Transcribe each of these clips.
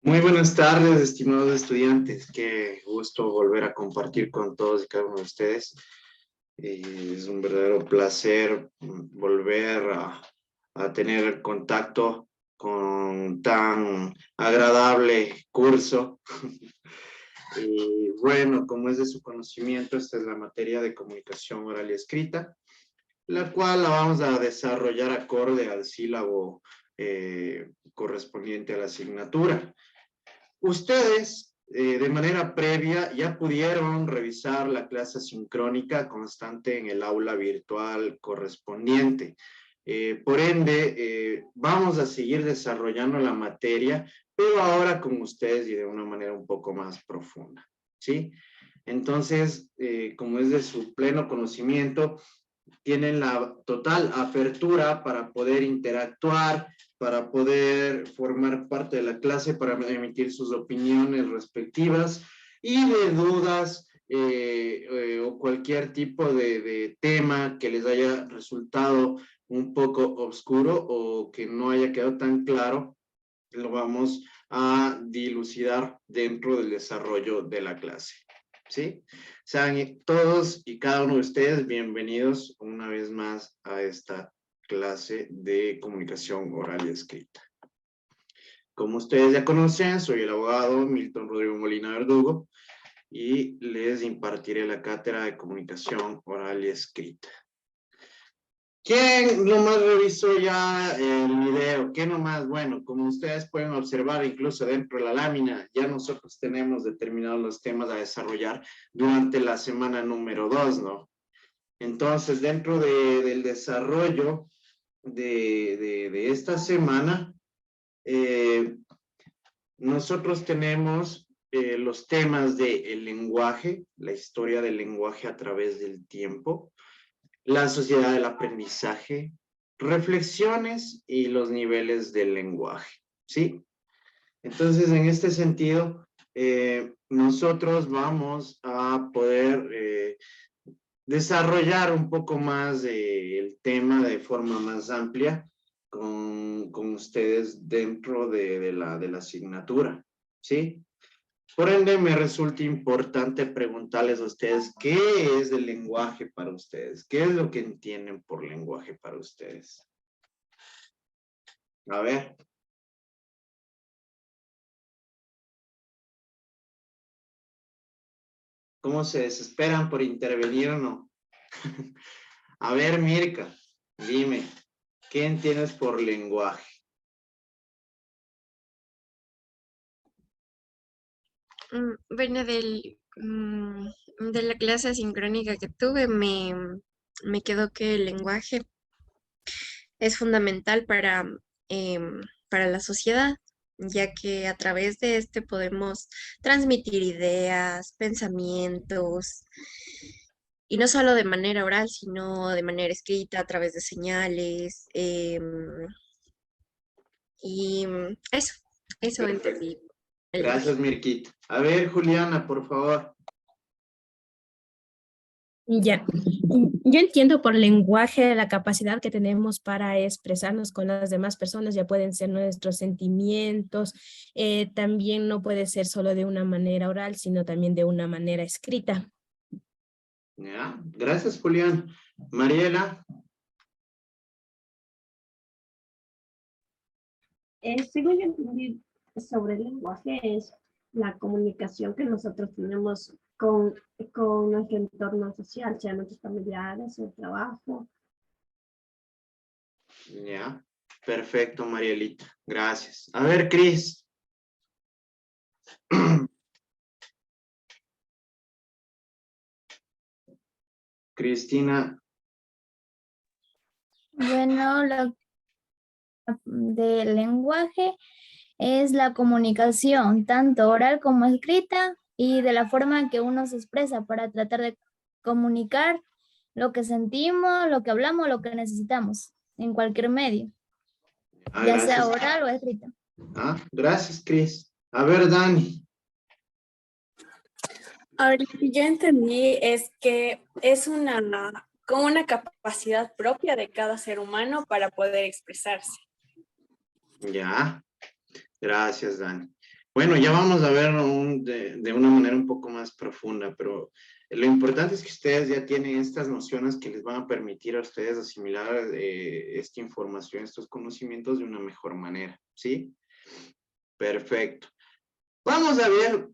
Muy buenas tardes, estimados estudiantes. Qué gusto volver a compartir con todos y cada uno de ustedes. Es un verdadero placer volver a tener contacto con tan agradable curso. Y bueno, como es de su conocimiento, esta es la materia de comunicación oral y escrita, la cual la vamos a desarrollar acorde al sílabo correspondiente a la asignatura. Ustedes, de manera previa, ya pudieron revisar la clase sincrónica constante en el aula virtual correspondiente. Por ende, vamos a seguir desarrollando la materia, pero ahora con ustedes y de una manera un poco más profunda, ¿sí? Entonces, como es de su pleno conocimiento, tienen la total apertura para poder interactuar, para poder formar parte de la clase, para emitir sus opiniones respectivas y de dudas o cualquier tipo de tema que les haya resultado un poco oscuro o que no haya quedado tan claro, lo vamos a dilucidar dentro del desarrollo de la clase. ¿Sí? Sean todos y cada uno de ustedes bienvenidos una vez más a esta clase de comunicación oral y escrita. Como ustedes ya conocen, soy el abogado Milton Rodrigo Molina Verdugo y les impartiré la cátedra de comunicación oral y escrita. ¿Quién nomás revisó ya el video? ¿Qué nomás? Bueno, como ustedes pueden observar, incluso dentro de la lámina, ya nosotros tenemos determinados los temas a desarrollar durante la semana número 2, ¿no? Entonces, dentro del desarrollo de esta semana, nosotros tenemos los temas del lenguaje, la historia del lenguaje a través del tiempo, la sociedad del aprendizaje, reflexiones y los niveles del lenguaje, ¿sí? Entonces, en este sentido, nosotros vamos a poder desarrollar un poco más el tema de forma más amplia con ustedes dentro de la asignatura, ¿sí? Por ende, me resulta importante preguntarles a ustedes, ¿qué es el lenguaje para ustedes? ¿Qué es lo que entienden por lenguaje para ustedes? A ver. ¿Cómo se desesperan por intervenir o no? A ver, Mirka, dime, ¿qué entiendes por lenguaje? Bueno, de la clase sincrónica que tuve, me quedó que el lenguaje es fundamental para la sociedad, ya que a través de este podemos transmitir ideas, pensamientos, y no solo de manera oral, sino de manera escrita, a través de señales, y eso Perfecto. entendí el Gracias, lenguaje. Mirkit. A ver, Juliana, por favor. Ya, yo entiendo por lenguaje la capacidad que tenemos para expresarnos con las demás personas, ya pueden ser nuestros sentimientos, también no puede ser solo de una manera oral, sino también de una manera escrita. Ya, gracias, Julián. Mariela. Según yo entendí sobre el lenguaje, es la comunicación que nosotros tenemos con nuestro entorno social, sea nuestros familiares, el trabajo. Ya, perfecto, Marielita. Gracias. A ver, Cris. Cristina. Bueno, lo del lenguaje es la comunicación, tanto oral como escrita, y de la forma en que uno se expresa para tratar de comunicar lo que sentimos, lo que hablamos, lo que necesitamos en cualquier medio, Ah, ya sea gracias. oral o escrito. Ah, gracias, Cris. A ver, Dani. Ahora, lo que yo entendí es que es como una capacidad propia de cada ser humano para poder expresarse. Ya, gracias, Dani. Bueno, ya vamos a verlo de una manera un poco más profunda, pero lo importante es que ustedes ya tienen estas nociones que les van a permitir a ustedes asimilar esta información, estos conocimientos de una mejor manera, ¿sí? Perfecto. Vamos a ver,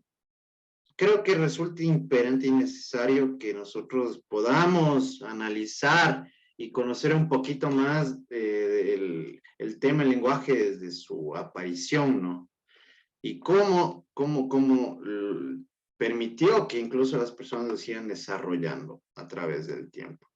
creo que resulta imperante y necesario que nosotros podamos analizar y conocer un poquito más el tema del lenguaje desde su aparición, ¿no? Y cómo permitió que incluso las personas lo sigan desarrollando a través del tiempo.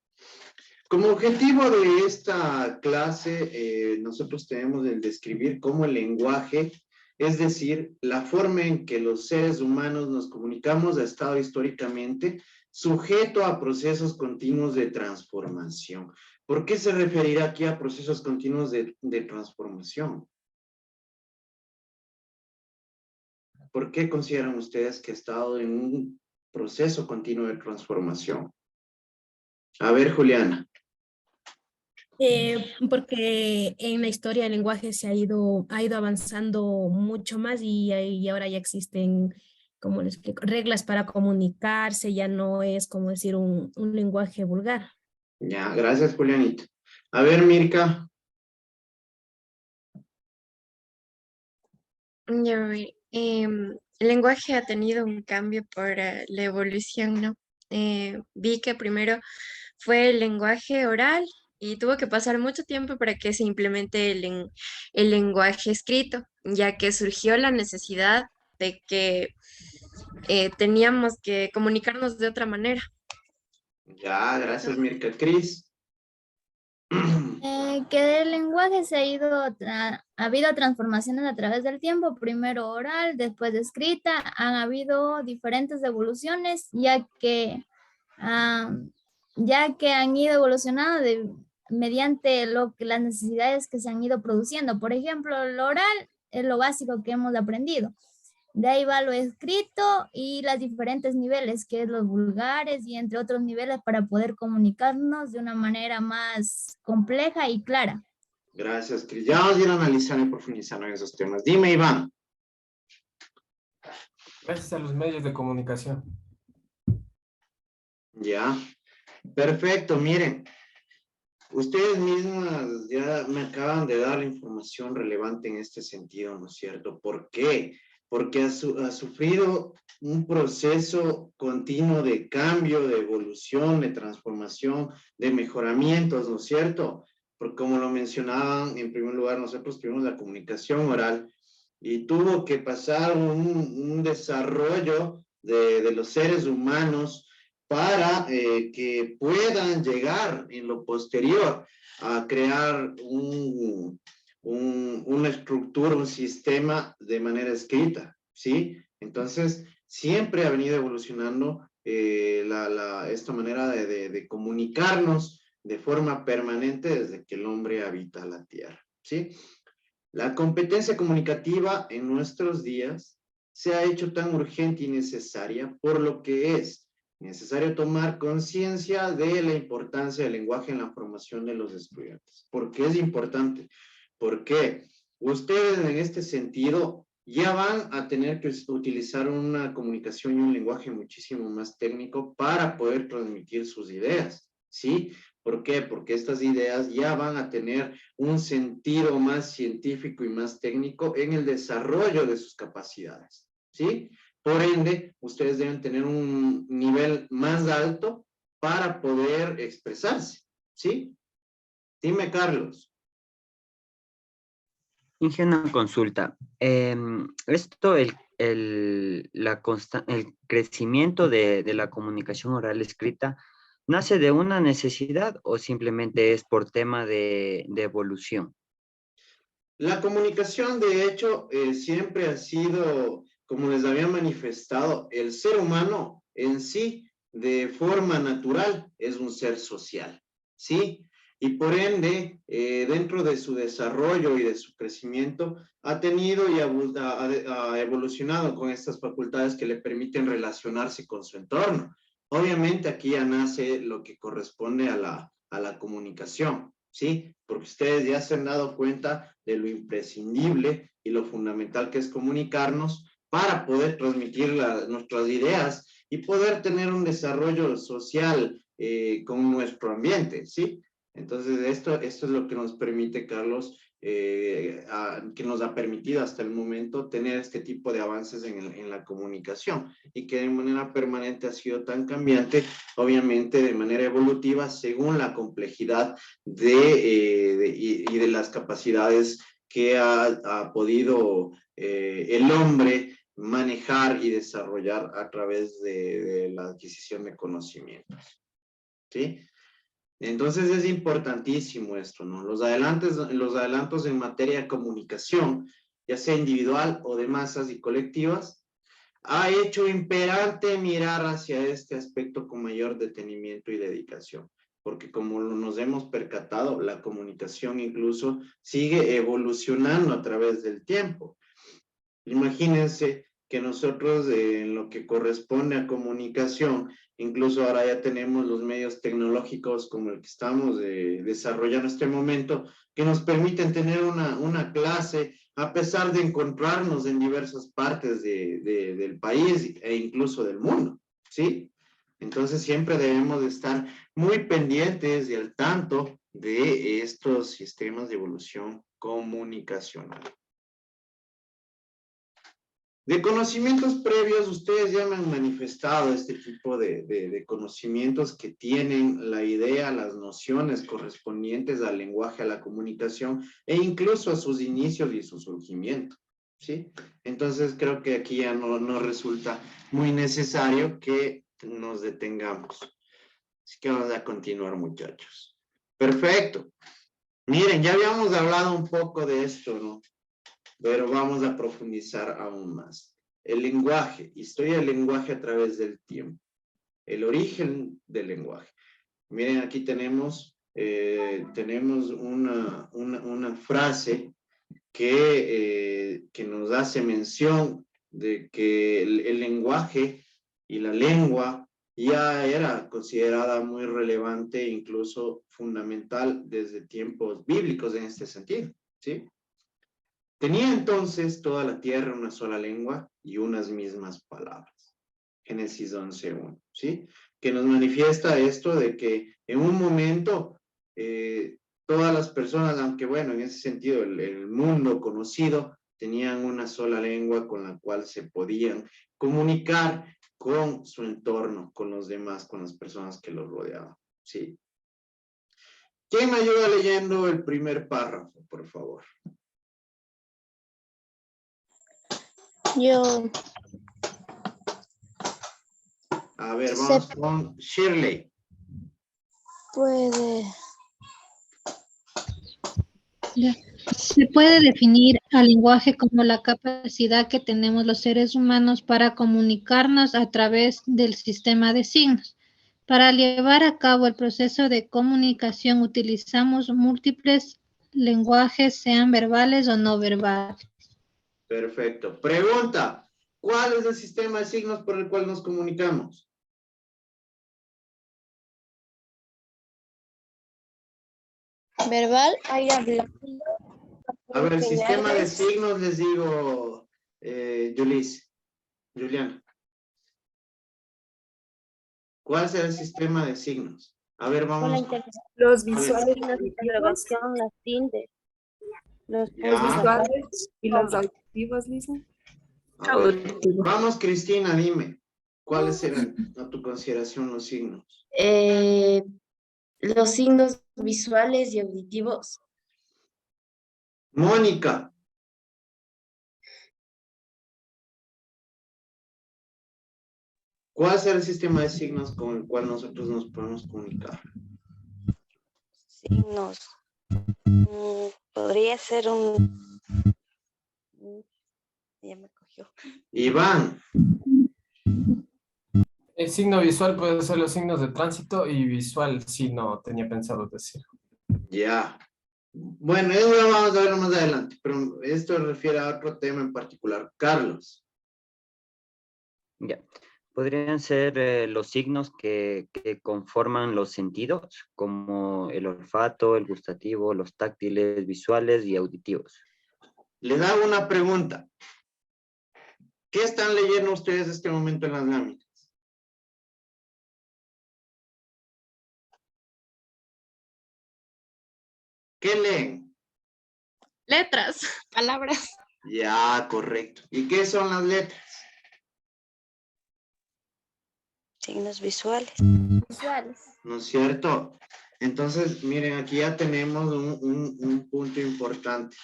Como objetivo de esta clase, nosotros tenemos el describir cómo el lenguaje, es decir, la forma en que los seres humanos nos comunicamos, ha estado históricamente sujeto a procesos continuos de transformación. ¿Por qué se referirá aquí a procesos continuos de transformación? ¿Por qué consideran ustedes que ha estado en un proceso continuo de transformación? A ver, Juliana. Porque en la historia el lenguaje ha ido avanzando mucho más y ahora ya existen, como les explico, reglas para comunicarse, ya no es como decir un lenguaje vulgar. Ya, gracias, Julianita. A ver, Mirka. Ya ver, el lenguaje ha tenido un cambio por la evolución, ¿no? Vi que primero fue el lenguaje oral y tuvo que pasar mucho tiempo para que se implemente el lenguaje escrito, ya que surgió la necesidad de que teníamos que comunicarnos de otra manera. Ya, gracias, Mirka. Cris. Que del lenguaje se ha ha habido transformaciones a través del tiempo, primero oral, después de escrita, han habido diferentes evoluciones, ya que han ido evolucionando mediante las necesidades que se han ido produciendo. Por ejemplo, lo oral es lo básico que hemos aprendido. De ahí va lo escrito y los diferentes niveles, que es los vulgares y entre otros niveles para poder comunicarnos de una manera más compleja y clara. Gracias, Cris. Ya vamos a ir analizando y profundizando en esos temas. Dime, Iván. Gracias a los medios de comunicación. Ya. Perfecto, miren. Ustedes mismas ya me acaban de dar la información relevante en este sentido, ¿no es cierto? ¿Por qué? Porque ha sufrido un proceso continuo de cambio, de evolución, de transformación, de mejoramientos, ¿no es cierto? Porque como lo mencionaban, en primer lugar, nosotros tuvimos la comunicación oral y tuvo que pasar un desarrollo de los seres humanos para que puedan llegar en lo posterior a crear una estructura, un sistema de manera escrita, ¿sí? Entonces, siempre ha venido evolucionando esta manera de comunicarnos de forma permanente desde que el hombre habita la tierra, ¿sí? La competencia comunicativa en nuestros días se ha hecho tan urgente y necesaria por lo que es necesario tomar conciencia de la importancia del lenguaje en la formación de los estudiantes. ¿Por qué es importante? Porque ustedes en este sentido ya van a tener que utilizar una comunicación y un lenguaje muchísimo más técnico para poder transmitir sus ideas, ¿sí? ¿Por qué? Porque estas ideas ya van a tener un sentido más científico y más técnico en el desarrollo de sus capacidades, ¿sí? Por ende, ustedes deben tener un nivel más alto para poder expresarse, ¿sí? Dime, Carlos. Inge, una consulta. Esto, el crecimiento de la comunicación oral escrita, ¿nace de una necesidad o simplemente es por tema de evolución? La comunicación, de hecho, siempre ha sido, como les había manifestado, el ser humano en sí, de forma natural, es un ser social, ¿sí? Y por ende, dentro de su desarrollo y de su crecimiento, ha tenido y ha evolucionado con estas facultades que le permiten relacionarse con su entorno. Obviamente aquí ya nace lo que corresponde a la comunicación, ¿sí? Porque ustedes ya se han dado cuenta de lo imprescindible y lo fundamental que es comunicarnos para poder transmitir nuestras ideas y poder tener un desarrollo social con nuestro ambiente, ¿sí? Entonces, esto es lo que nos permite, Carlos, que nos ha permitido hasta el momento tener este tipo de avances en la comunicación y que de manera permanente ha sido tan cambiante, obviamente de manera evolutiva, según la complejidad y de las capacidades que ha podido el hombre manejar y desarrollar a través de la adquisición de conocimientos, ¿sí? Entonces es importantísimo esto, ¿no? Los adelantos en materia de comunicación, ya sea individual o de masas y colectivas, ha hecho imperante mirar hacia este aspecto con mayor detenimiento y dedicación, porque como nos hemos percatado, la comunicación incluso sigue evolucionando a través del tiempo. Imagínense que nosotros en lo que corresponde a comunicación, incluso ahora ya tenemos los medios tecnológicos como el que estamos desarrollando en este momento, que nos permiten tener una clase a pesar de encontrarnos en diversas partes del país e incluso del mundo, ¿sí? Entonces siempre debemos de estar muy pendientes y al tanto de estos sistemas de evolución comunicacional. De conocimientos previos, ustedes ya me han manifestado este tipo de conocimientos que tienen la idea, las nociones correspondientes al lenguaje, a la comunicación e incluso a sus inicios y su surgimiento, ¿sí? Entonces creo que aquí ya no resulta muy necesario que nos detengamos. Así que vamos a continuar, muchachos. Perfecto. Miren, ya habíamos hablado un poco de esto, ¿no? Pero vamos a profundizar aún más. El lenguaje, historia del lenguaje a través del tiempo. El origen del lenguaje. Miren, aquí tenemos una frase que nos hace mención de que el lenguaje y la lengua ya era considerada muy relevante e incluso fundamental desde tiempos bíblicos en este sentido, ¿sí? Tenía entonces toda la tierra una sola lengua y unas mismas palabras. Génesis 11:1, ¿sí? Que nos manifiesta esto de que en un momento todas las personas, aunque bueno, en ese sentido el mundo conocido, tenían una sola lengua con la cual se podían comunicar con su entorno, con los demás, con las personas que los rodeaban, ¿sí? ¿Quién me ayuda leyendo el primer párrafo, por favor? Yo. A ver, vamos con Shirley. Se puede definir al lenguaje como la capacidad que tenemos los seres humanos para comunicarnos a través del sistema de signos. Para llevar a cabo el proceso de comunicación utilizamos múltiples lenguajes, sean verbales o no verbales. Perfecto. Pregunta, ¿cuál es el sistema de signos por el cual nos comunicamos? Verbal, hay A ver, sistema de signos, les digo, Juliana. ¿Cuál será el sistema de signos? A ver, vamos. Los visuales, la interrogación, las tildes. los visuales y los auditivos, dicen. A ver, vamos, Cristina, dime. ¿Cuáles serán, a tu consideración, los signos? Los signos visuales y auditivos. Mónica. ¿Cuál será el sistema de signos con el cual nosotros nos podemos comunicar? Signos. Podría ser un... Ya me cogió. Iván. El signo visual puede ser los signos de tránsito y visual, sí, no tenía pensado decir. Ya. Bueno, eso lo vamos a ver más adelante, pero esto refiere a otro tema en particular. Carlos. Ya. Podrían ser los signos que conforman los sentidos, como el olfato, el gustativo, los táctiles, visuales y auditivos. Les hago una pregunta. ¿Qué están leyendo ustedes en este momento en las láminas? ¿Qué leen? Letras, palabras. Ya, correcto. ¿Y qué son las letras? Signos visuales. Visuales. ¿No es cierto? Entonces, miren, aquí ya tenemos un punto importante.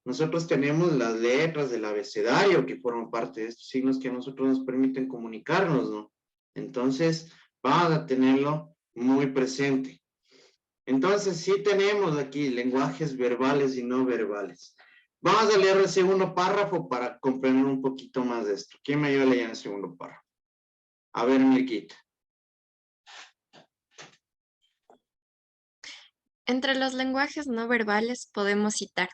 Nosotros tenemos las letras del abecedario que forman parte de estos signos que a nosotros nos permiten comunicarnos, ¿no? Entonces, vamos a tenerlo muy presente. Entonces, sí tenemos aquí lenguajes verbales y no verbales. Vamos a leer el segundo párrafo para comprender un poquito más de esto. ¿Quién me ayuda a leer el segundo párrafo? A ver, Mirquita. Entre los lenguajes no verbales podemos citar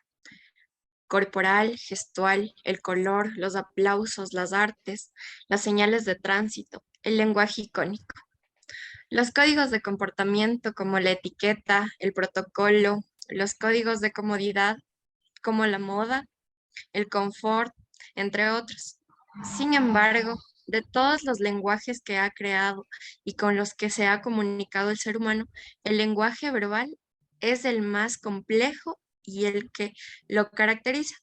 corporal, gestual, el color, los aplausos, las artes, las señales de tránsito, el lenguaje icónico. Los códigos de comportamiento como la etiqueta, el protocolo, los códigos de comodidad como la moda, el confort, entre otros. Sin embargo, de todos los lenguajes que ha creado y con los que se ha comunicado el ser humano, el lenguaje verbal es el más complejo y el que lo caracteriza,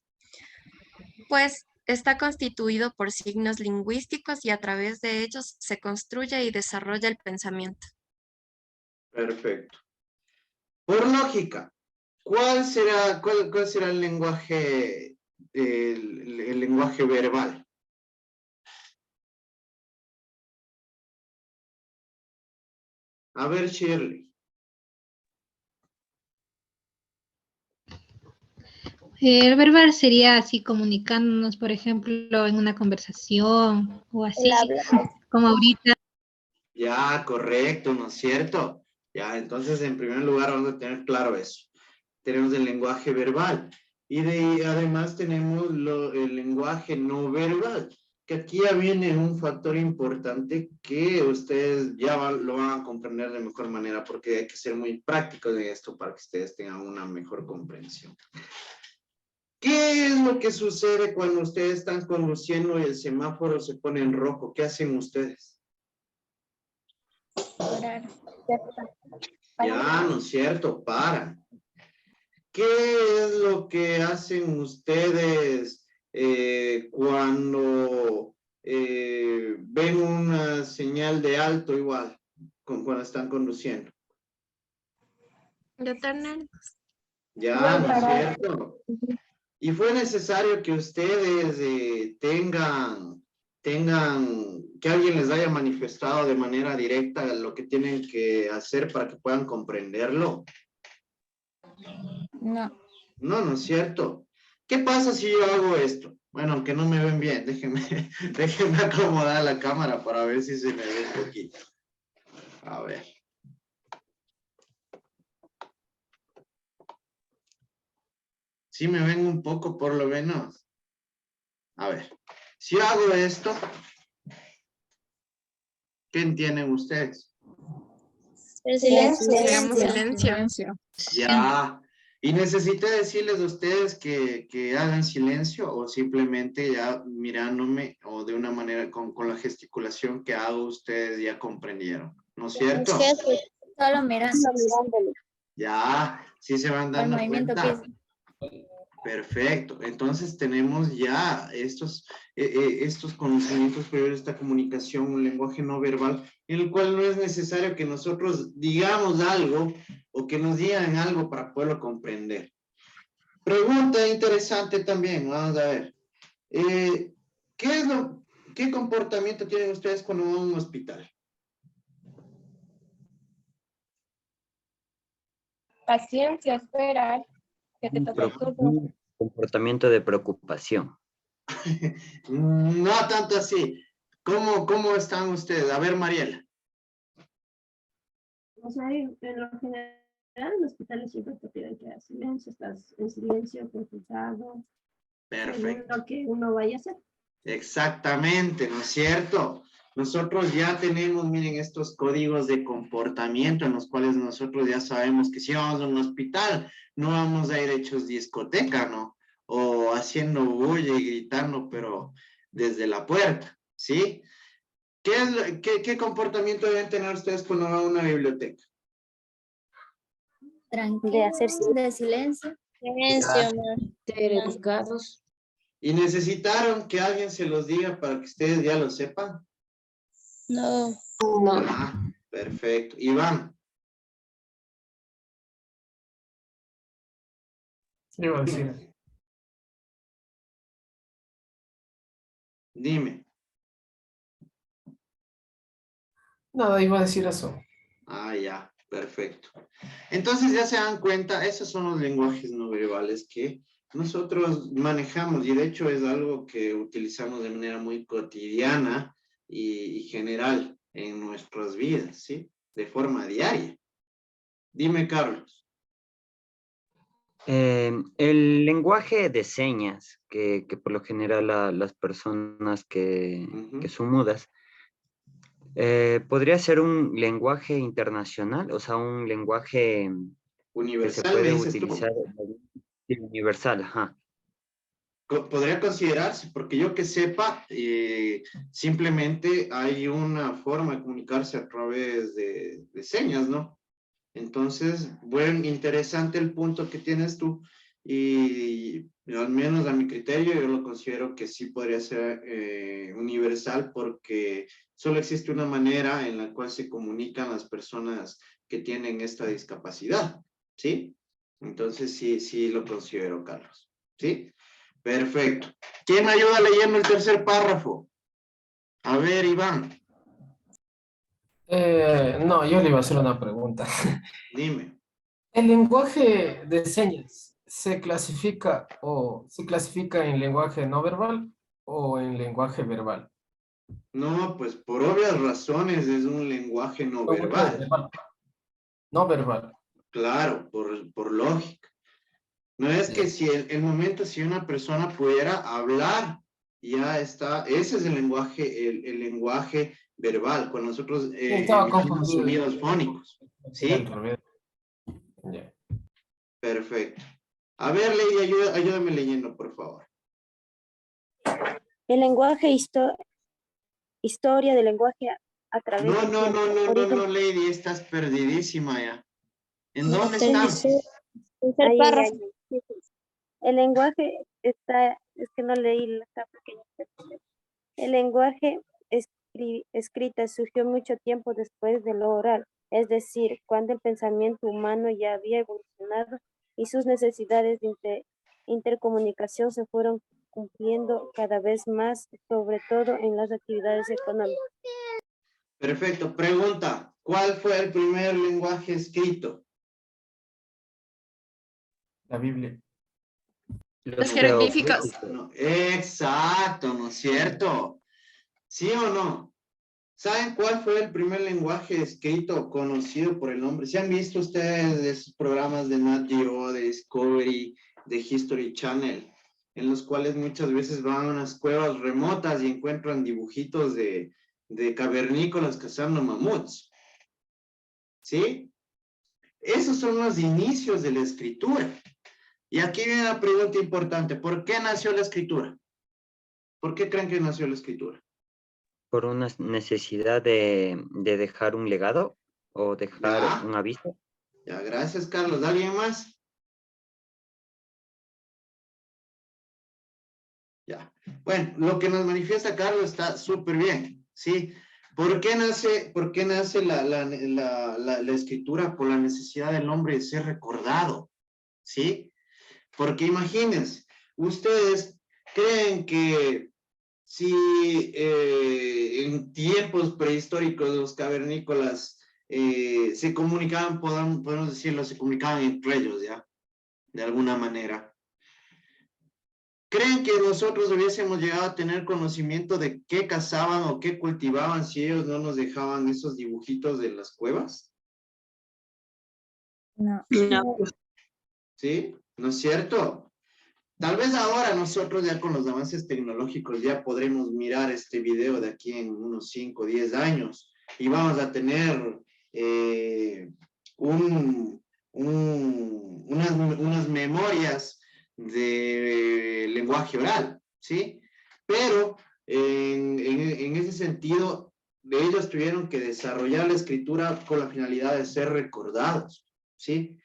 pues está constituido por signos lingüísticos y a través de ellos se construye y desarrolla el pensamiento. Perfecto. Por lógica, ¿cuál será el lenguaje, el lenguaje verbal? A ver, Shirley. El verbal sería así comunicándonos, por ejemplo, en una conversación o así, El habla. como ahorita. Ya, correcto, ¿no es cierto? Ya, entonces en primer lugar vamos a tener claro eso. Tenemos el lenguaje verbal y además tenemos el lenguaje no verbal, que aquí ya viene un factor importante que ustedes ya lo van a comprender de mejor manera porque hay que ser muy prácticos en esto para que ustedes tengan una mejor comprensión. ¿Qué es lo que sucede cuando ustedes están conduciendo y el semáforo se pone en rojo? ¿Qué hacen ustedes? Parar. Ya, ¿no es cierto? Paran. ¿Qué es lo que hacen ustedes cuando ven una señal de alto igual, cuando están conduciendo? Detenernos. Ya, ¿no es cierto? Y fue necesario que ustedes tengan, que alguien les haya manifestado de manera directa lo que tienen que hacer para que puedan comprenderlo. No. No, no es cierto. ¿Qué pasa si yo hago esto? Bueno, aunque no me ven bien, déjenme acomodar la cámara para ver si se me ve un poquito. A ver. ¿Sí me ven un poco por lo menos? A ver. Si yo hago esto, ¿qué entienden ustedes? Silencio. Hagamos silencio. Ya. ¿Y necesité decirles a ustedes que hagan silencio o simplemente ya mirándome o de una manera con la gesticulación que hago ustedes ya comprendieron? ¿No es cierto? Solo mirando. Ya, sí se van El dando movimiento cuenta. que Perfecto. Entonces tenemos ya estos conocimientos previos de esta comunicación, un lenguaje no verbal, en el cual no es necesario que nosotros digamos algo o que nos digan algo para poderlo comprender. Pregunta interesante también, vamos a ver. ¿Qué comportamiento tienen ustedes cuando van a un hospital? paciencia, esperar, que te toque el turno. Un comportamiento de preocupación. No tanto así. ¿Cómo están ustedes? A ver, Mariela. O sea, en lo general, en los hospitales siempre te piden que hagas silencio, estás en silencio, concentrado, en Perfecto. lo que uno vaya a hacer. Exactamente, ¿no es cierto? Nosotros ya tenemos, miren, estos códigos de comportamiento en los cuales nosotros ya sabemos que si vamos a un hospital, no vamos a ir hechos discoteca, ¿no? O haciendo bulla y gritando, pero desde la puerta, ¿sí? ¿Qué comportamiento deben tener ustedes cuando van a una biblioteca? Tranquilo, hacer de silencio. silencio, Ser educados. ¿Y necesitaron que alguien se los diga para que ustedes ya lo sepan? No. No. Ah, perfecto. Iván, Sí, iba a decir. dime. Nada, iba a decir eso. Ah, ya, perfecto. Entonces ya se dan cuenta, esos son los lenguajes no verbales que nosotros manejamos y de hecho es algo que utilizamos de manera muy cotidiana y general en nuestras vidas, ¿sí? De forma diaria. Dime, Carlos. El lenguaje de señas, que por lo general las personas que son mudas, podría ser un lenguaje internacional, o sea, un lenguaje que se Universal, me puede dices tú. utilizar universal, ajá. Podría considerarse, porque yo que sepa, simplemente hay una forma de comunicarse a través de señas, ¿no? Entonces, bueno, interesante el punto que tienes tú y al menos a mi criterio yo lo considero que sí podría ser universal porque solo existe una manera en la cual se comunican las personas que tienen esta discapacidad, ¿sí? Entonces sí lo considero, Carlos, ¿sí? Perfecto. ¿Quién me ayuda leyendo el tercer párrafo? A ver, Iván. No, yo le iba a hacer una pregunta. Dime. ¿El lenguaje de señas se clasifica en lenguaje no verbal o en lenguaje verbal? No, pues por obvias razones es un lenguaje no verbal. No verbal. Claro, por lógica. No es que si el momento, si una persona pudiera hablar, ya está, ese es el lenguaje verbal, cuando nosotros Estaba emitimos confundido. sonidos fónicos. Era al ¿Sí? revés. Ya. Perfecto. A ver, Lady, ayúdame leyendo, por favor. El lenguaje, historia del lenguaje a través No, del no, tiempo. no, no, no, Origen- no, Lady, estás perdidísima ya. ¿En No, dónde tercer- estamos? tercer párrafo. El lenguaje está, es que no leí la pequeña. El lenguaje escrita surgió mucho tiempo después de lo oral, es decir, cuando el pensamiento humano ya había evolucionado y sus necesidades de intercomunicación se fueron cumpliendo cada vez más, sobre todo en las actividades económicas. Perfecto. Pregunta, ¿cuál fue el primer lenguaje escrito? La Biblia. Los jeroglíficos. No, exacto, ¿no es cierto? ¿Sí o no? ¿Saben cuál fue el primer lenguaje escrito conocido por el hombre? ¿Se han visto ustedes esos programas de Nat Geo, de Discovery, de History Channel, en los cuales muchas veces van a unas cuevas remotas y encuentran dibujitos de cavernícolas cazando mamuts? ¿Sí? Esos son los inicios de la escritura. Y aquí viene la pregunta importante. ¿Por qué nació la escritura? ¿Por qué creen que nació la escritura? Por una necesidad de dejar un legado o dejar Ya. un aviso. Ya, gracias, Carlos. ¿Alguien más? Ya. Bueno, lo que nos manifiesta Carlos está súper bien, ¿sí? ¿Por qué nace la escritura? Por la necesidad del hombre de ser recordado, ¿sí? Porque imagínense, ustedes creen que si en tiempos prehistóricos los cavernícolas se comunicaban, podemos decirlo, se comunicaban entre ellos, ¿ya? De alguna manera. ¿Creen que nosotros hubiésemos llegado a tener conocimiento de qué cazaban o qué cultivaban si ellos no nos dejaban esos dibujitos de las cuevas? No. ¿Sí? ¿No es cierto? Tal vez ahora nosotros ya con los avances tecnológicos ya podremos mirar este video de aquí en unos 5 o 10 años y vamos a tener unas memorias de lenguaje oral, ¿sí? Pero en ese sentido, ellos tuvieron que desarrollar la escritura con la finalidad de ser recordados, ¿sí?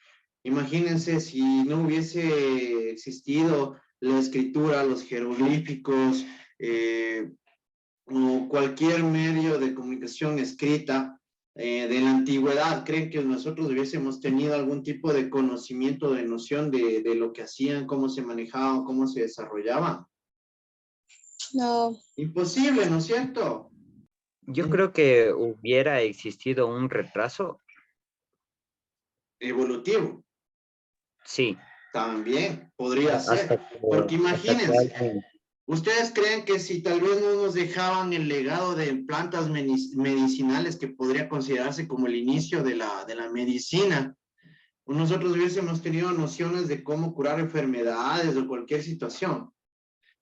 Imagínense si no hubiese existido la escritura, los jeroglíficos, o cualquier medio de comunicación escrita de la antigüedad, ¿creen que nosotros hubiésemos tenido algún tipo de conocimiento, de noción de lo que hacían, cómo se manejaban, cómo se desarrollaban? No. Imposible, ¿no es cierto? Yo creo que hubiera existido un retraso. Evolutivo. Sí. También podría ser, porque hasta que imagínense, alguien- ¿ustedes creen que si tal vez no nos dejaban el legado de plantas medicinales que podría considerarse como el inicio de la medicina, nosotros hubiésemos tenido nociones de cómo curar enfermedades o cualquier situación?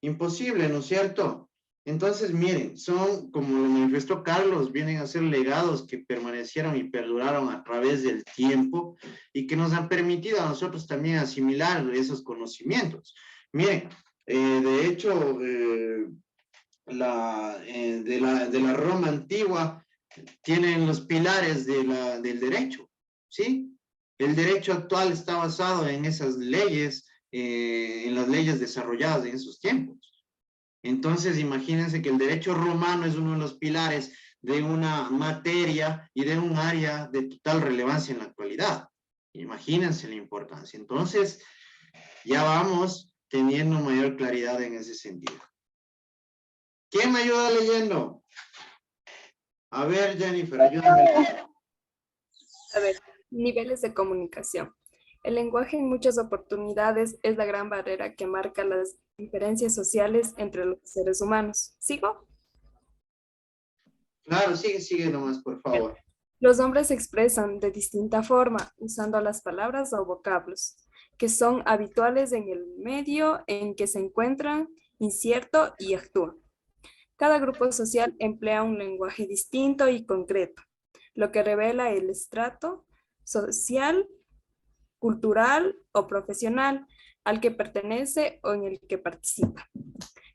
Imposible, ¿no es cierto? Entonces, miren, son, como lo manifestó Carlos, vienen a ser legados que permanecieron y perduraron a través del tiempo y que nos han permitido a nosotros también asimilar esos conocimientos. Miren, de hecho, de la Roma antigua tienen los pilares del derecho, ¿sí? El derecho actual está basado en esas leyes, en las leyes desarrolladas en esos tiempos. Entonces, imagínense que el derecho romano es uno de los pilares de una materia y de un área de total relevancia en la actualidad. Imagínense la importancia. Entonces, ya vamos teniendo mayor claridad en ese sentido. ¿Quién me ayuda leyendo? A ver, Jennifer, ayúdame. A ver, niveles de comunicación. El lenguaje en muchas oportunidades es la gran barrera que marca las diferencias sociales entre los seres humanos. ¿Sigo? Claro, sigue nomás, por favor. Los hombres se expresan de distinta forma, usando las palabras o vocablos, que son habituales en el medio en que se encuentran, incierto y actúan. Cada grupo social emplea un lenguaje distinto y concreto, lo que revela el estrato social, cultural o profesional al que pertenece o en el que participa.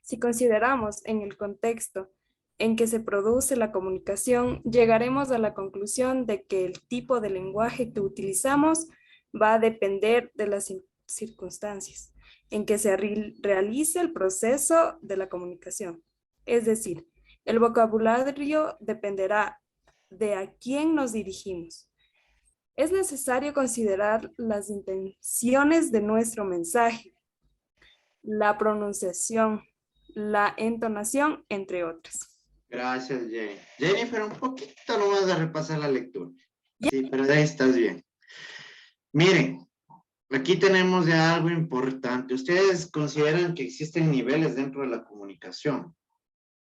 Si consideramos en el contexto en que se produce la comunicación, llegaremos a la conclusión de que el tipo de lenguaje que utilizamos va a depender de las circunstancias en que se realice el proceso de la comunicación. Es decir, el vocabulario dependerá de a quién nos dirigimos. Es necesario considerar las intenciones de nuestro mensaje, la pronunciación, la entonación, entre otras. Gracias, Jenny. Jennifer, un poquito nomás de repasar la lectura. Sí, pero de ahí estás bien. Miren, aquí tenemos ya algo importante. ¿Ustedes consideran que existen niveles dentro de la comunicación?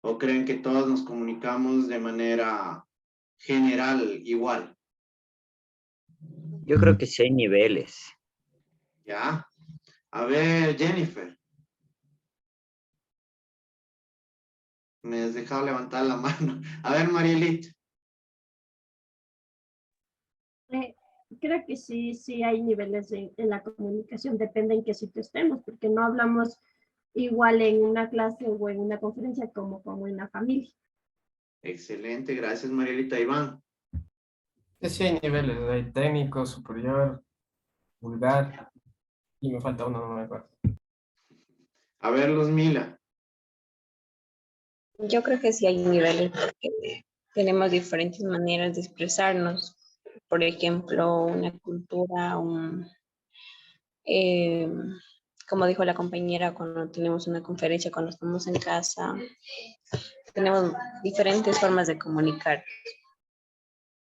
¿O creen que todos nos comunicamos de manera general igual? Yo creo que sí hay niveles. ¿Ya? A ver, Jennifer. Me has dejado levantar la mano. A ver, Marielita. Creo que sí hay niveles en la comunicación, depende en qué sitio estemos, porque no hablamos igual en una clase o en una conferencia como en la familia. Excelente, gracias, Marielita. Iván. Sí, hay niveles, hay técnico, superior, vulgar, y me falta uno, no me acuerdo. A ver, Luzmila. Yo creo que sí hay niveles porque tenemos diferentes maneras de expresarnos. Por ejemplo, una cultura, como dijo la compañera, cuando tenemos una conferencia, cuando estamos en casa, tenemos diferentes formas de comunicar.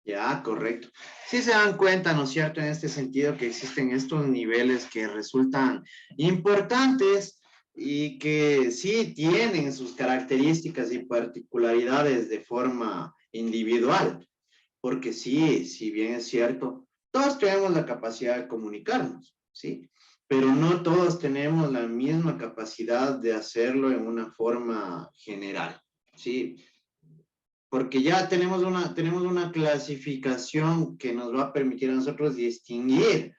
Ya, correcto. Sí se dan cuenta, ¿no es cierto?, en este sentido que existen estos niveles que resultan importantes y que sí tienen sus características y particularidades de forma individual. Porque sí, si bien es cierto, todos tenemos la capacidad de comunicarnos, ¿sí? Pero no todos tenemos la misma capacidad de hacerlo en una forma general, ¿sí? Porque ya tenemos una clasificación que nos va a permitir a nosotros distinguir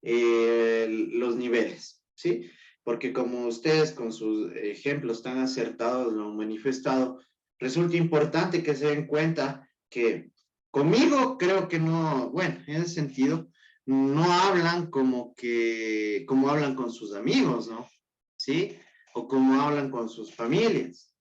los niveles, ¿sí? porque como ustedes con sus ejemplos tan acertados lo han manifestado, resulta importante que se den cuenta que conmigo creo que no, bueno, en ese sentido, no hablan como hablan con sus amigos, ¿no? ¿Sí? O como hablan con sus familias.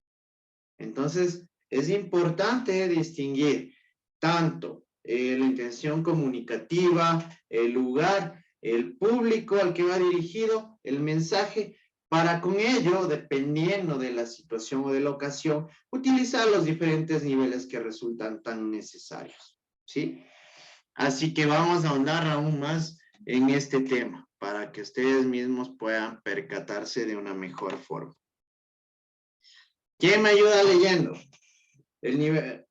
Entonces, es importante distinguir tanto la intención comunicativa, el lugar, el público al que va dirigido, el mensaje, para con ello, dependiendo de la situación o de la ocasión, utilizar los diferentes niveles que resultan tan necesarios, ¿sí? Así que vamos a ahondar aún más en este tema para que ustedes mismos puedan percatarse de una mejor forma. ¿Quién me ayuda leyendo? El nivel,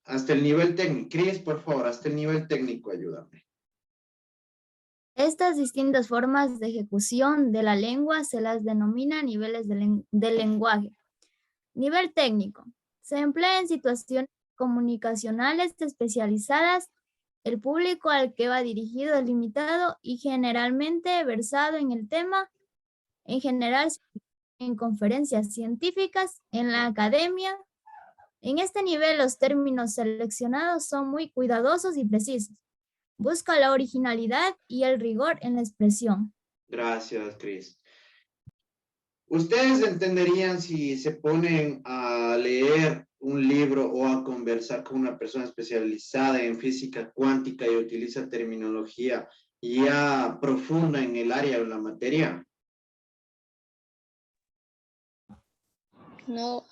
hasta el nivel técnico. Cris, por favor, hasta el nivel técnico, ayúdame. Estas distintas formas de ejecución de la lengua se las denomina niveles del lenguaje. Nivel técnico. Se emplea en situaciones comunicacionales especializadas. El público al que va dirigido es limitado y generalmente versado en el tema. En general, en conferencias científicas, en la academia. En este nivel, los términos seleccionados son muy cuidadosos y precisos. Busca la originalidad y el rigor en la expresión. Gracias, Cris. ¿Ustedes entenderían si se ponen a leer un libro o a conversar con una persona especializada en física cuántica y utiliza terminología ya profunda en el área o la materia? No.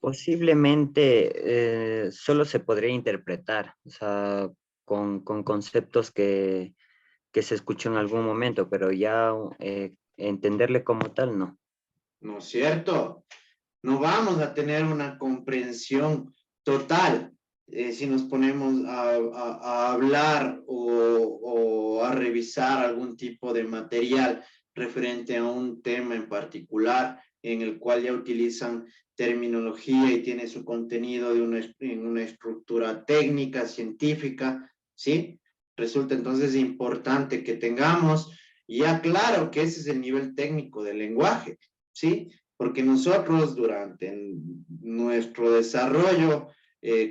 Posiblemente solo se podría interpretar, o sea, con conceptos que se escuchó en algún momento, pero ya entenderle como tal, no. ¿No es cierto? No vamos a tener una comprensión total si nos ponemos a hablar o a revisar algún tipo de material referente a un tema en particular en el cual ya utilizan terminología y tiene su contenido en una estructura técnica, científica, ¿sí? Resulta entonces importante que tengamos ya claro que ese es el nivel técnico del lenguaje, ¿sí? Porque nosotros durante nuestro desarrollo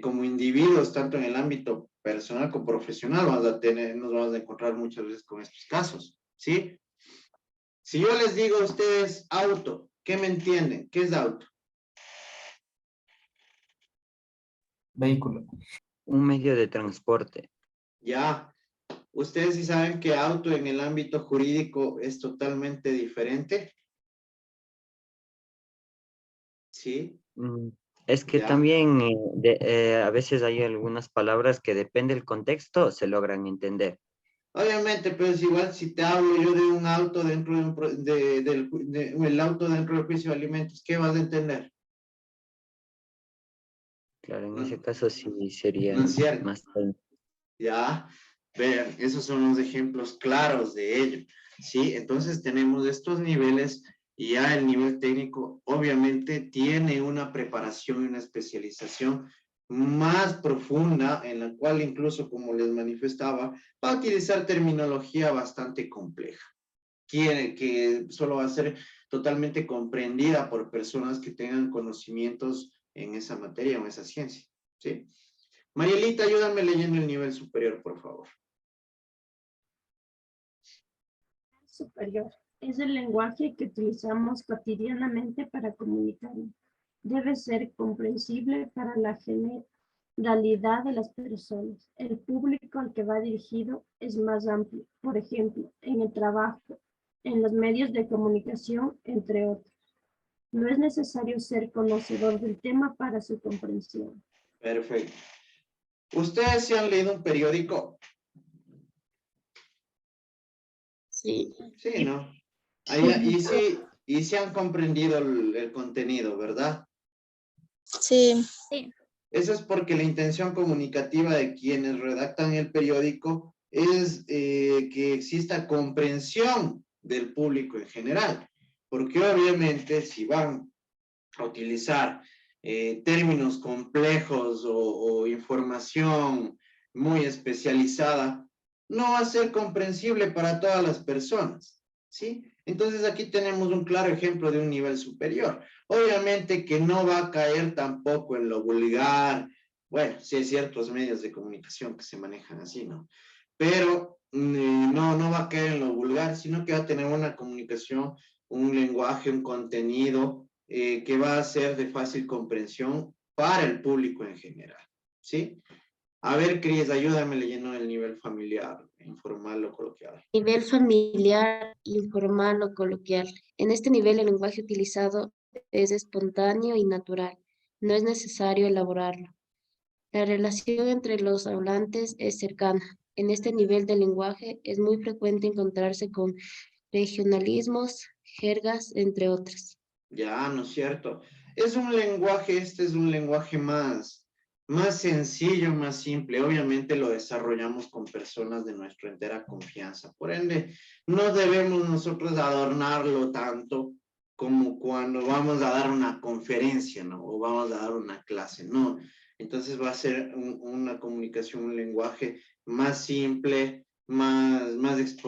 como individuos, tanto en el ámbito personal como profesional, nos vamos a encontrar muchas veces con estos casos, ¿sí? Si yo les digo a ustedes auto, ¿qué me entienden? ¿Qué es auto? Vehículo. Un medio de transporte. Ya. ¿Ustedes sí saben que auto en el ámbito jurídico es totalmente diferente? ¿Sí? Es que Ya. también a veces hay algunas palabras que depende del contexto se logran entender. Obviamente, pero es igual si te hablo yo de un auto dentro el auto dentro del juicio de alimentos, ¿qué vas a entender? Claro, en ese caso sí sería No es cierto. más... Ya, vean, esos son los ejemplos claros de ello, ¿sí? Entonces tenemos estos niveles y ya el nivel técnico obviamente tiene una preparación y una especialización más profunda en la cual incluso, como les manifestaba, va a utilizar terminología bastante compleja, que solo va a ser totalmente comprendida por personas que tengan conocimientos en esa materia o en esa ciencia, ¿sí? Marielita, ayúdame leyendo el nivel superior, por favor. Superior. Es el lenguaje que utilizamos cotidianamente para comunicarnos. Debe ser comprensible para la generalidad de las personas. El público al que va dirigido es más amplio, por ejemplo, en el trabajo, en los medios de comunicación, entre otros. No es necesario ser conocedor del tema para su comprensión. Perfecto. ¿Ustedes se han leído un periódico? Sí. Sí, ¿no? Y sí han comprendido el contenido, ¿verdad? Sí. Eso es porque la intención comunicativa de quienes redactan el periódico es que exista comprensión del público en general. Porque obviamente si van a utilizar términos complejos o información muy especializada, no va a ser comprensible para todas las personas, ¿sí? Entonces aquí tenemos un claro ejemplo de un nivel superior. Obviamente que no va a caer tampoco en lo vulgar. Bueno, sí hay ciertos medios de comunicación que se manejan así, ¿no? Pero no va a caer en lo vulgar, sino que va a tener una comunicación, un lenguaje, un contenido que va a ser de fácil comprensión para el público en general, ¿sí? A ver, Cris, ayúdame leyendo el nivel familiar, informal o coloquial. Nivel familiar, informal o coloquial. En este nivel el lenguaje utilizado es espontáneo y natural. No es necesario elaborarlo. La relación entre los hablantes es cercana. En este nivel del lenguaje es muy frecuente encontrarse con regionalismos, jergas, entre otras. Ya, ¿no es cierto? Es un lenguaje, este es un lenguaje más sencillo, más simple. Obviamente lo desarrollamos con personas de nuestra entera confianza. Por ende, no debemos nosotros adornarlo tanto como cuando vamos a dar una conferencia, ¿no? O vamos a dar una clase, ¿no? Entonces va a ser una comunicación, un lenguaje más simple, más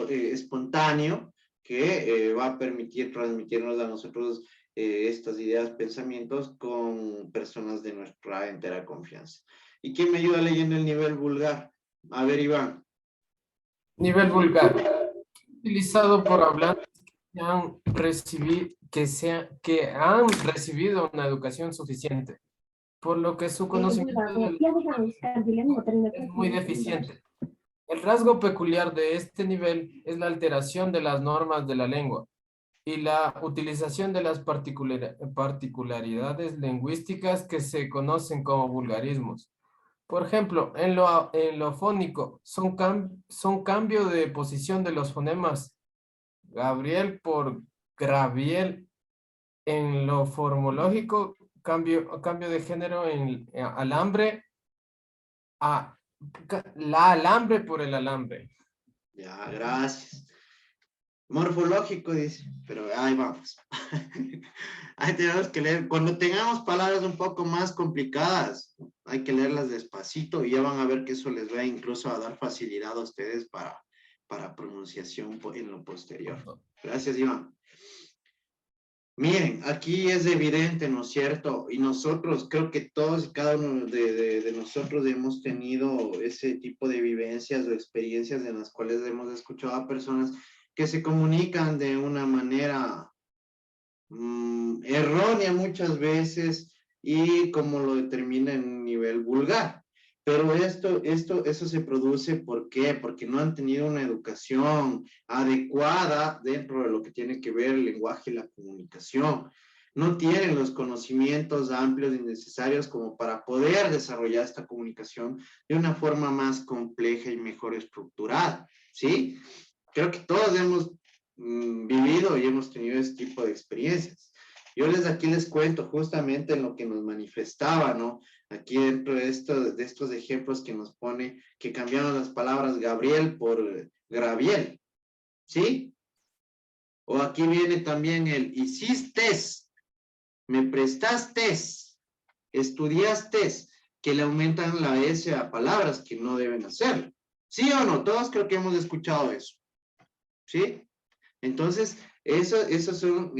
espontáneo, que va a permitir transmitirnos a nosotros estas ideas, pensamientos con personas de nuestra entera confianza. ¿Y quién me ayuda leyendo el nivel vulgar? A ver, Iván. Nivel vulgar. Utilizado por hablantes que han recibido una educación suficiente, por lo que su conocimiento es muy deficiente. El rasgo peculiar de este nivel es la alteración de las normas de la lengua y la utilización de las particularidades lingüísticas que se conocen como vulgarismos. Por ejemplo, en lo fónico, son cambio de posición de los fonemas Gabriel por Graviel. En lo formológico, cambio de género en alambre a la alambre por el alambre. Ya, gracias. Morfológico, dice, pero ahí vamos. Ahí tenemos que leer. Cuando tengamos palabras un poco más complicadas, hay que leerlas despacito y ya van a ver que eso les va incluso a dar facilidad a ustedes para pronunciación en lo posterior. Gracias, Iván. Miren, aquí es evidente, ¿no es cierto? Y nosotros, creo que todos y cada uno de nosotros hemos tenido ese tipo de vivencias o experiencias en las cuales hemos escuchado a personas que se comunican de una manera errónea muchas veces y como lo determina en un nivel vulgar. Pero eso se produce, ¿por qué? Porque no han tenido una educación adecuada dentro de lo que tiene que ver el lenguaje y la comunicación. No tienen los conocimientos amplios y necesarios como para poder desarrollar esta comunicación de una forma más compleja y mejor estructurada, ¿sí? Creo que todos hemos vivido y hemos tenido ese tipo de experiencias. Yo aquí les cuento justamente en lo que nos manifestaba, ¿no? Aquí dentro de estos ejemplos que nos pone, que cambiaron las palabras Gabriel por Graviel, ¿sí? O aquí viene también el hiciste, me prestaste, estudiaste, que le aumentan la S a palabras que no deben hacerlo. ¿Sí o no? Todos creo que hemos escuchado eso, ¿sí? Entonces, esos son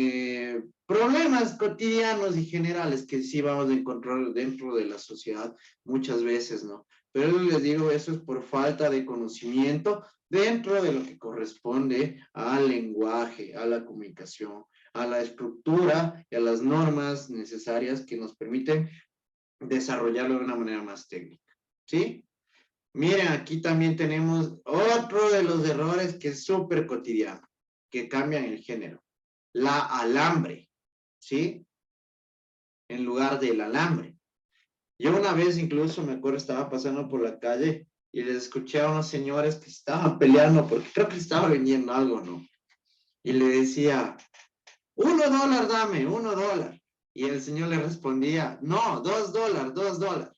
problemas cotidianos y generales que sí vamos a encontrar dentro de la sociedad muchas veces, ¿no? Pero les digo, eso es por falta de conocimiento dentro de lo que corresponde al lenguaje, a la comunicación, a la estructura y a las normas necesarias que nos permiten desarrollarlo de una manera más técnica, ¿sí? Miren, aquí también tenemos otro de los errores que es súper cotidiano, que cambian el género. La alambre, ¿sí? En lugar del alambre. Yo una vez incluso, me acuerdo, estaba pasando por la calle y les escuché a unos señores que estaban peleando porque creo que estaba vendiendo algo, ¿no? Y le decía, $1 dame, $1. Y el señor le respondía, no, $2,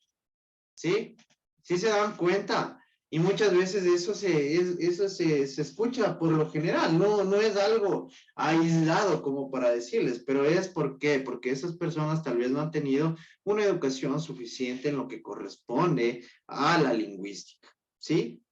¿sí? ¿Sí se dan cuenta? Y muchas veces eso se escucha por lo general, no es algo aislado como para decirles, pero es ¿por qué? Porque esas personas tal vez no han tenido una educación suficiente en lo que corresponde a la lingüística, ¿sí?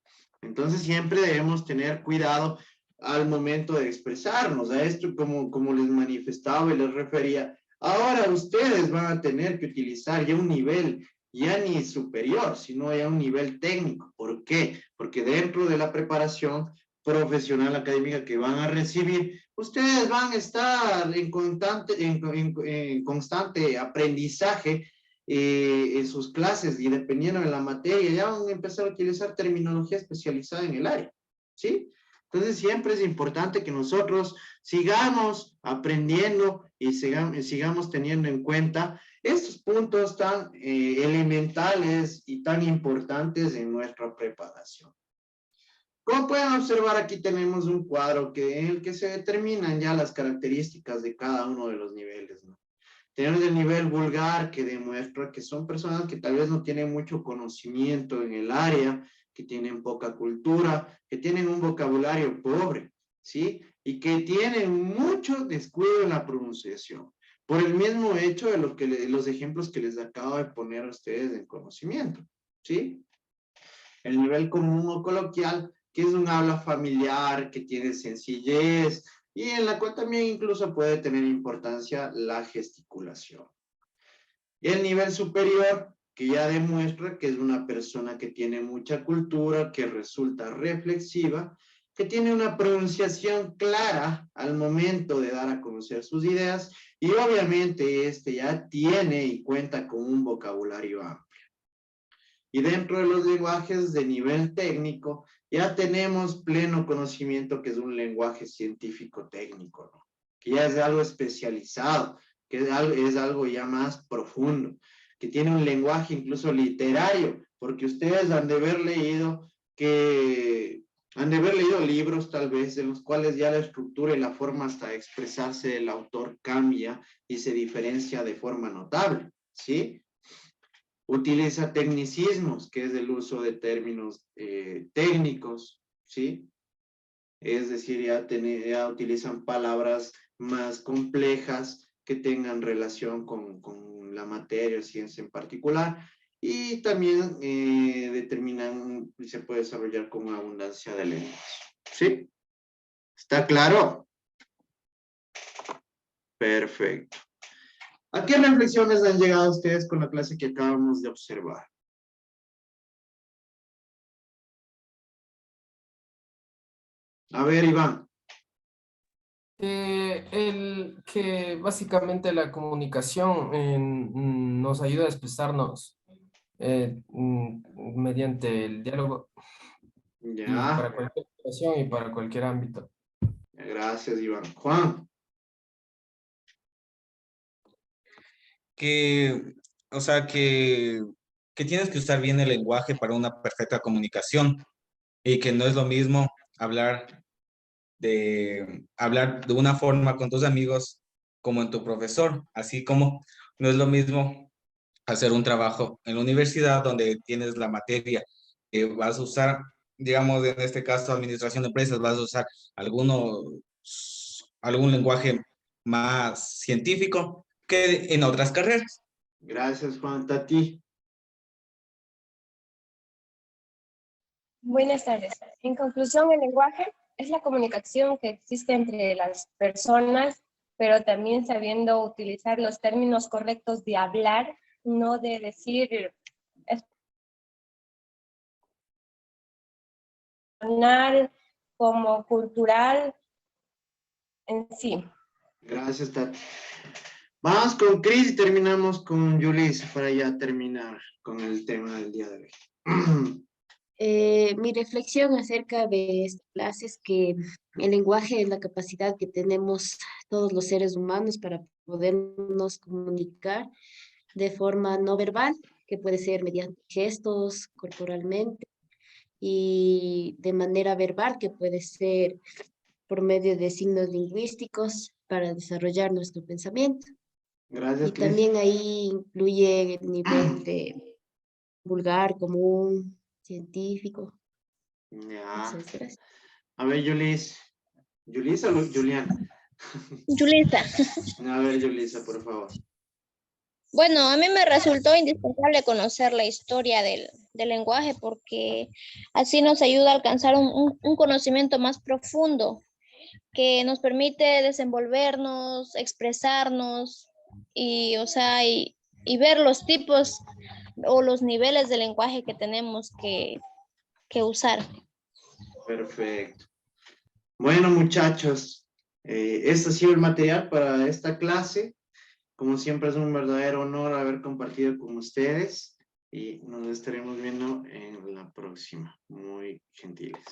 Entonces siempre debemos tener cuidado al momento de expresarnos. A esto, como les manifestaba y les refería, ahora ustedes van a tener que utilizar ya un nivel ya ni superior, sino ya un nivel técnico. ¿Por qué? Porque dentro de la preparación profesional académica que van a recibir, ustedes van a estar en constante aprendizaje en sus clases, y dependiendo de la materia, ya van a empezar a utilizar terminología especializada en el área, ¿sí? Entonces siempre es importante que nosotros sigamos aprendiendo y sigamos teniendo en cuenta estos puntos tan elementales y tan importantes en nuestra preparación. Como pueden observar, aquí tenemos un cuadro en el que se determinan ya las características de cada uno de los niveles, ¿no? Tenemos el nivel vulgar, que demuestra que son personas que tal vez no tienen mucho conocimiento en el área, que tienen poca cultura, que tienen un vocabulario pobre, ¿sí? Y que tienen mucho descuido en la pronunciación, por el mismo hecho de los ejemplos que les acabo de poner a ustedes en conocimiento, ¿sí? El nivel común o coloquial, que es un habla familiar, que tiene sencillez, y en la cual también incluso puede tener importancia la gesticulación. Y el nivel superior, que ya demuestra que es una persona que tiene mucha cultura, que resulta reflexiva, que tiene una pronunciación clara al momento de dar a conocer sus ideas, y obviamente ya tiene y cuenta con un vocabulario amplio. Y dentro de los lenguajes de nivel técnico, ya tenemos pleno conocimiento, que es un lenguaje científico técnico, ¿no? Que ya es algo especializado, que es algo ya más profundo, que tiene un lenguaje incluso literario, porque ustedes han de haber leído libros tal vez en los cuales ya la estructura y la forma hasta de expresarse del autor cambia y se diferencia de forma notable, ¿sí? Utiliza tecnicismos, que es el uso de términos técnicos, ¿sí? Es decir, ya utilizan palabras más complejas que tengan relación con la materia o ciencia en particular, y también determinan y se puede desarrollar con abundancia de lenguas, ¿sí? ¿Está claro? Perfecto. ¿A qué reflexiones han llegado ustedes con la clase que acabamos de observar? A ver, Iván. Que básicamente la comunicación nos ayuda a expresarnos mediante el diálogo. Y Ya. para cualquier situación y para cualquier ámbito. Gracias, Iván. Juan. O sea, que tienes que usar bien el lenguaje para una perfecta comunicación, y que no es lo mismo hablar de una forma con tus amigos como en tu profesor, así como no es lo mismo hacer un trabajo en la universidad donde tienes la materia que vas a usar, digamos, en este caso administración de empresas, vas a usar algún lenguaje más científico que en otras carreras. Gracias, Juan. Tati. Buenas tardes. En conclusión, el lenguaje es la comunicación que existe entre las personas, pero también sabiendo utilizar los términos correctos de hablar, no de decir personal como cultural en sí. Gracias, Tati. Vamos con Cris y terminamos con Yulisa para ya terminar con el tema del día de hoy. Mi reflexión acerca de esta clase es que el lenguaje es la capacidad que tenemos todos los seres humanos para podernos comunicar de forma no verbal, que puede ser mediante gestos, corporalmente, y de manera verbal, que puede ser por medio de signos lingüísticos para desarrollar nuestro pensamiento. Gracias, Y Cris. también ahí incluye el nivel de vulgar, común, científico. Ya. Gracias. A ver, Yulisa. ¿Yulisa o Julián? Yulisa. A ver, Yulisa, por favor. Bueno, a mí me resultó indispensable conocer la historia del lenguaje porque así nos ayuda a alcanzar un conocimiento más profundo que nos permite desenvolvernos, expresarnos y, o sea, y ver los tipos o los niveles de lenguaje que tenemos que usar. Perfecto. Bueno, muchachos, este ha sido el material para esta clase. Como siempre es un verdadero honor haber compartido con ustedes y nos estaremos viendo en la próxima. Muy gentiles.